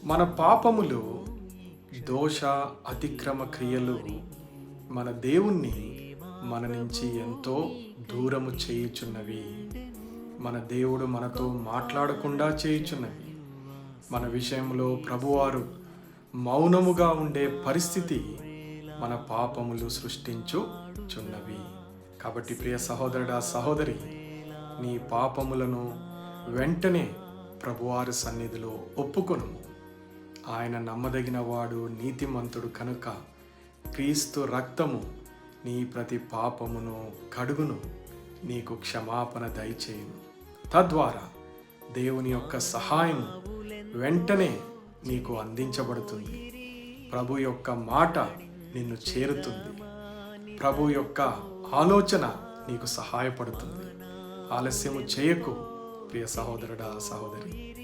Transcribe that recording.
మన పాపములు, దోష అతిక్రమ క్రియలు మన దేవుణ్ణి మన నుంచి ఎంతో దూరము చేయుచున్నవి. మన దేవుడు మనతో మాట్లాడకుండా చేయుచున్నవి. మన విషయంలో ప్రభువారు మౌనముగా ఉండే పరిస్థితి మన పాపములు సృష్టించుచున్నవి. కాబట్టి ప్రియ సహోదరుడా, సహోదరి, నీ పాపములను వెంటనే ప్రభువారి సన్నిధిలో ఒప్పుకొను. ఆయన నమ్మదగిన వాడు, నీతిమంతుడు కనుక క్రీస్తు రక్తము నీ ప్రతి పాపమును కడుగును, నీకు క్షమాపణ దయచేయును. తద్వారా దేవుని యొక్క సహాయం వెంటనే నీకు అందించబడుతుంది. ప్రభు యొక్క మాట నిన్ను చేరుతుంది. ప్రభు యొక్క ఆలోచన నీకు సహాయపడుతుంది. ఆలస్యము చేయకు ప్రియ సహోదరుడా, సహోదరి.